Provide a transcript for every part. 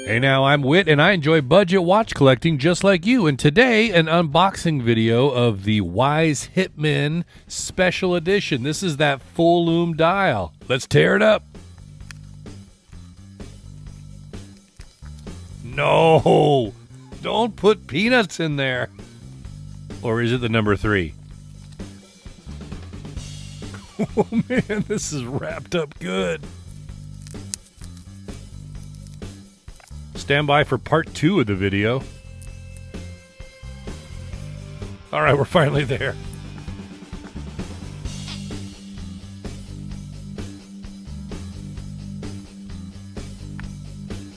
Hey now, I'm Whit, and I enjoy budget watch collecting just like you. And today, an unboxing video of the Wise Hitman Special Edition. This is that full lume dial. Let's tear it up. No, don't put peanuts in there. Or is it the number 3? Oh man, this is wrapped up good. Stand by for part 2 of the video. All right, we're finally there.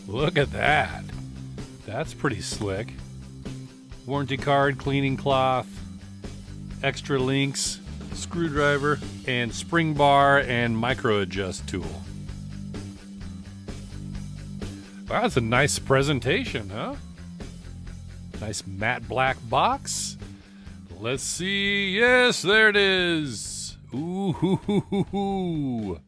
Look at that. That's pretty slick. Warranty card, cleaning cloth, extra links, screwdriver, and spring bar and micro adjust tool. Wow, that's a nice presentation, huh? Nice matte black box. Let's see. Yes, there it is. Ooh, hoo, hoo, hoo, hoo.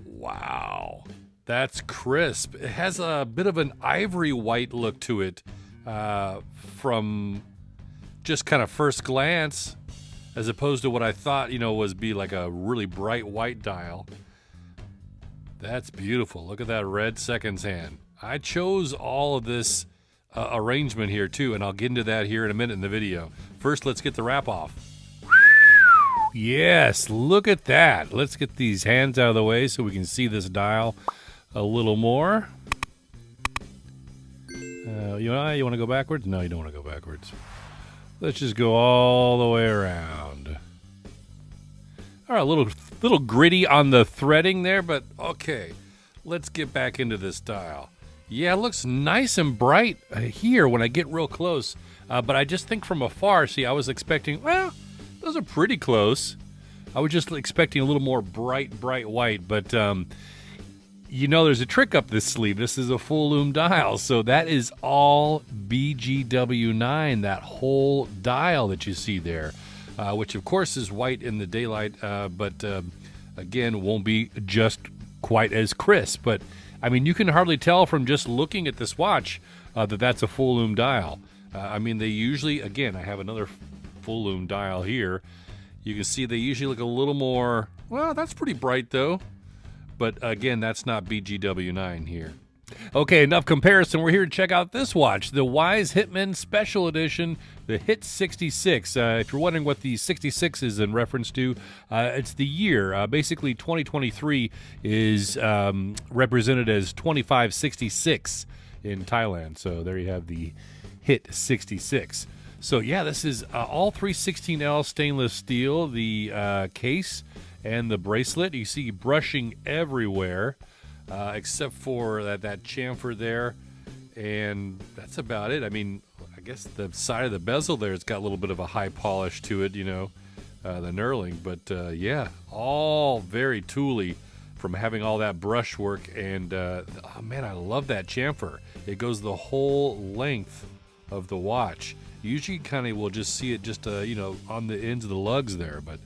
Wow, that's crisp. It has a bit of an ivory white look to it from just kind of first glance, as opposed to what I thought, was be like a really bright white dial. That's beautiful. Look at that red seconds hand. I chose all of this arrangement here too, and I'll get into that here in a minute in the video. First, let's get the wrap off. Yes, look at that. Let's get these hands out of the way so we can see this dial a little more. You want to go backwards? No, you don't want to go backwards. Let's just go all the way around. All right, a little gritty on the threading there, but okay. Let's get back into this dial. Yeah, it looks nice and bright here when I get real close. But I just think from afar, see, I was expecting, well, those are pretty close. I was just expecting a little more bright white, but there's a trick up this sleeve. This is a full lume dial, so that is all BGW9, that whole dial that you see there. Which of course is white in the daylight, but again, won't be just quite as crisp. But I mean, you can hardly tell from just looking at this watch that that's a full lume dial. They usually, again, I have another full lume dial here. You can see they usually look a little more, well, that's pretty bright though. But again, that's not BGW9 here. Okay, enough comparison. We're here to check out this watch, the Wise Hitman Special Edition, the HIT66. If you're wondering what the 66 is in reference to, it's the year. Basically, 2023 is represented as 2566 in Thailand. So there you have the HIT66. So yeah, this is all 316L stainless steel, the case and the bracelet. You see brushing everywhere. Except for that chamfer there, and that's about it. I mean, I guess the side of the bezel there, it's got a little bit of a high polish to it, the knurling. But yeah, all very tooly from having all that brushwork. And oh man, I love that chamfer. It goes the whole length of the watch. Usually, kind of will just see it just on the ends of the lugs there, but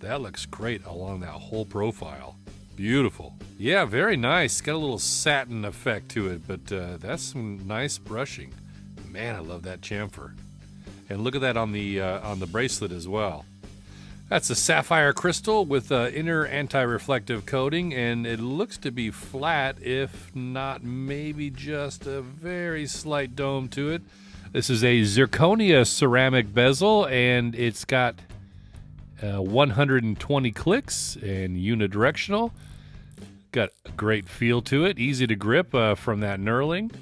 that looks great along that whole profile. Beautiful. Yeah, very nice. Got a little satin effect to it, but that's some nice brushing. Man, I love that chamfer. And look at that on the bracelet as well. That's a sapphire crystal with inner anti-reflective coating, and it looks to be flat, if not maybe just a very slight dome to it. This is a zirconia ceramic bezel, and it's got 120 clicks and uni-directional. Got a great feel to it, easy to grip from that knurling.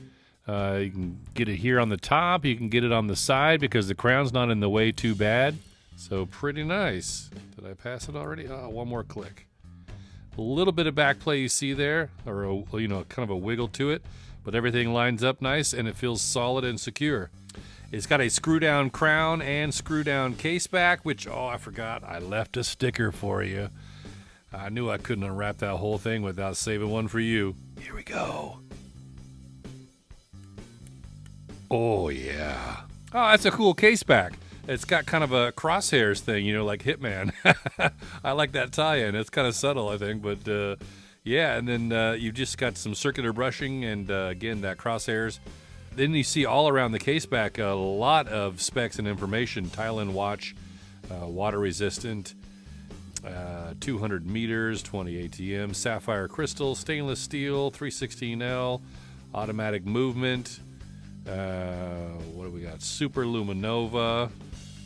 You can get it here on the top, you can get it on the side because the crown's not in the way too bad. So pretty nice. Did I pass it already? Oh, one more click. A little bit of back play you see there, or kind of a wiggle to it, but everything lines up nice and it feels solid and secure. It's got a screw down crown and screw down case back, which, oh, I forgot, I left a sticker for you. I knew I couldn't unwrap that whole thing without saving one for you. Here we go. Oh, yeah. Oh, that's a cool case back. It's got kind of a crosshairs thing, you know, like Hitman. I like that tie-in. It's kind of subtle, I think, but yeah. And then you've just got some circular brushing, and again, that crosshairs. Then you see all around the case back a lot of specs and information. Tile-in watch, water resistant, 200 meters, 20 ATM, sapphire crystal, stainless steel, 316L, automatic movement. What do we got? Super LumiNova,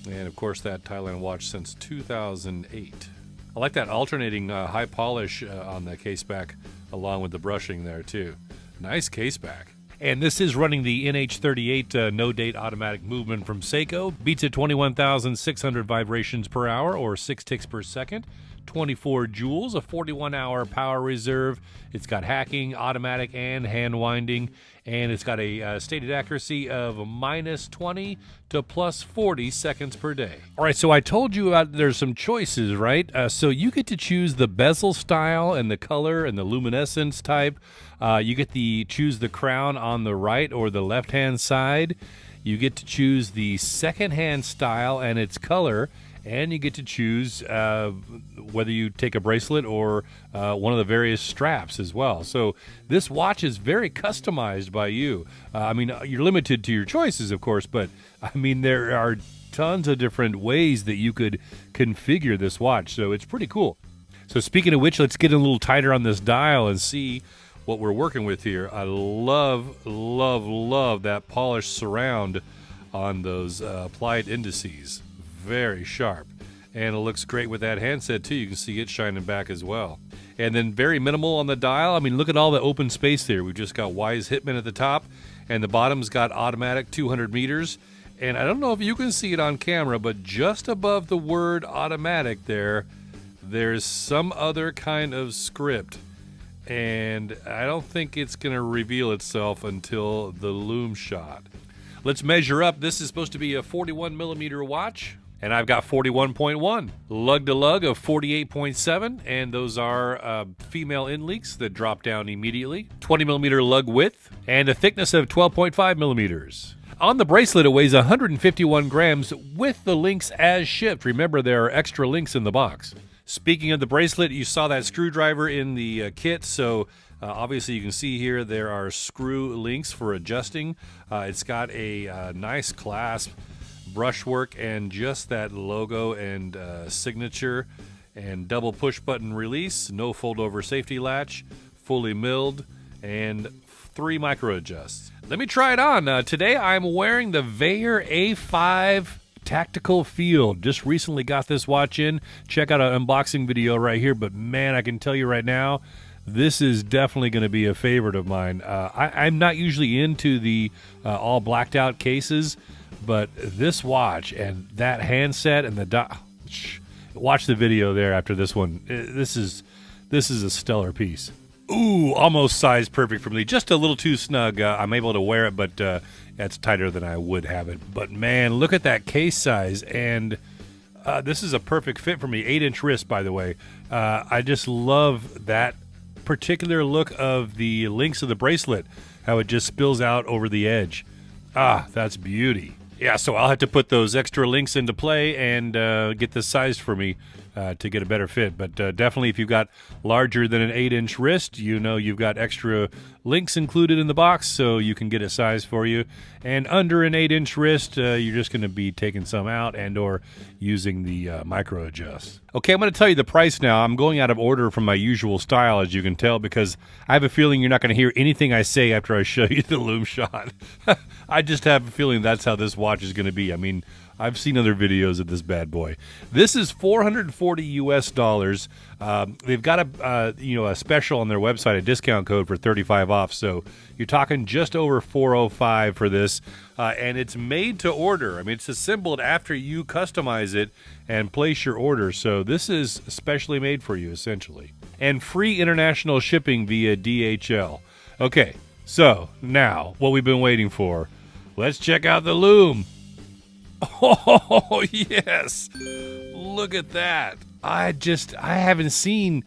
and of course that Tile-in watch since 2008. I like that alternating high polish on the case back, along with the brushing there too. Nice case back. And this is running the NH38 no-date automatic movement from Seiko. Beats at 21,600 vibrations per hour, or 6 ticks per second. 24 joules, a 41-hour power reserve. It's got hacking, automatic, and hand winding. And it's got a stated accuracy of -20 to +40 seconds per day. All right, so I told you about there's some choices, right? So you get to choose the bezel style and the color and the luminescence type. You get to choose the crown on the right or the left-hand side. You get to choose the second-hand style and its color. And you get to choose whether you take a bracelet or one of the various straps as well. So this watch is very customized by you. I mean, you're limited to your choices, of course, but I mean, there are tons of different ways that you could configure this watch. So it's pretty cool. So speaking of which, let's get a little tighter on this dial and see what we're working with here. I love, love, love that polished surround on those applied indices. Very sharp, and it looks great with that handset too. You can see it shining back as well. And then very minimal on the dial. I mean, look at all the open space there. We've just got Wise Hitman at the top, and the bottom's got automatic 200 meters. And I don't know if you can see it on camera, but just above the word automatic there's some other kind of script, and I don't think it's going to reveal itself until the Lume shot. Let's measure up. This is supposed to be a 41 millimeter watch, and I've got 41.1. Lug to lug of 48.7, and those are female end leaks that drop down immediately. 20 millimeter lug width, and a thickness of 12.5 millimeters. On the bracelet, it weighs 151 grams with the links as shipped. Remember, there are extra links in the box. Speaking of the bracelet, you saw that screwdriver in the kit, so obviously you can see here there are screw links for adjusting. It's got a nice clasp, brushwork, and just that logo and signature, and double push button release, no fold over safety latch, fully milled, and 3 micro adjusts. Let me try it on. Today I'm wearing the Veyer A5 Tactical Field. Just recently got this watch in. Check out an unboxing video right here, but man, I can tell you right now, this is definitely going to be a favorite of mine. I'm not usually into the all blacked out cases, but this watch and that handset and the watch the video there after this one. This is a stellar piece. Ooh, almost size perfect for me. Just a little too snug. I'm able to wear it, but that's tighter than I would have it. But man, look at that case size, and this is a perfect fit for me. 8-inch wrist, by the way. I just love that particular look of the links of the bracelet, how it just spills out over the edge. Ah, that's beauty. Yeah, so I'll have to put those extra links into play and get this sized for me to get a better fit. But definitely, if you've got larger than an 8-inch wrist, you know you've got extra links included in the box, so you can get it sized for you. And under an 8-inch wrist, you're just going to be taking some out and or using the micro adjust. Okay, I'm going to tell you the price now. I'm going out of order from my usual style, as you can tell, because I have a feeling you're not going to hear anything I say after I show you the Lume shot. I just have a feeling that's how this watch is going to be. I mean, I've seen other videos of this bad boy. This is $440 US. They've got a special on their website, a discount code for 35 off. So you're talking just over $405 for this, and it's made to order. I mean, it's assembled after you customize it and place your order. So this is specially made for you, essentially, and free international shipping via DHL. Okay, so now what we've been waiting for. Let's check out the Lume. Oh, yes. Look at that. I haven't seen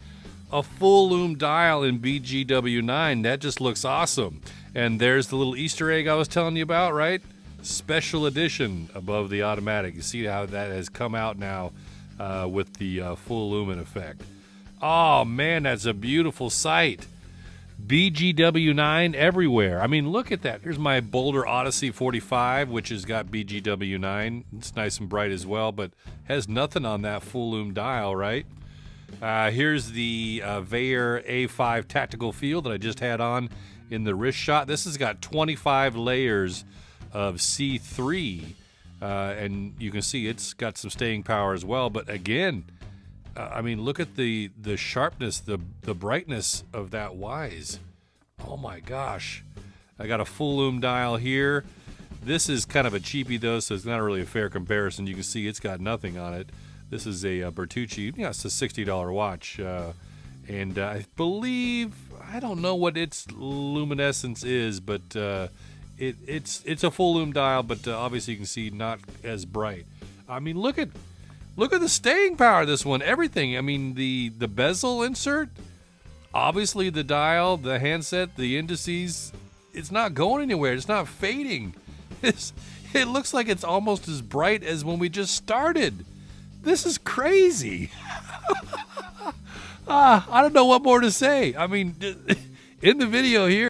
a full Lume dial in BGW9. That just looks awesome. And there's the little Easter egg I was telling you about, right? special edition above the automatic. You see how that has come out now with the full lumen effect. Oh man, that's a beautiful sight. BGW9 everywhere. I mean, look at that. Here's my Boulder Odyssey 45, which has got BGW9. It's nice and bright as well, but has nothing on that full lume dial, right? Here's the Veyer A5 tactical field that I just had on in the wrist shot. This has got 25 layers of C3, and you can see it's got some staying power as well. But again, I mean, look at the sharpness, the brightness of that Wise. Oh my gosh. I got a full lume dial here. This is kind of a cheapie though, so it's not really a fair comparison. You can see it's got nothing on it. This is a Bertucci. Yeah, it's a $60 watch. And I believe, I don't know what its luminescence is, but it's a full lume dial, but obviously you can see not as bright. I mean, look at the staying power of this one. Everything. I mean, the bezel insert, obviously the dial, the handset, the indices. It's not going anywhere. It's not fading. It looks like it's almost as bright as when we just started. This is crazy. I don't know what more to say. I mean, in the video here.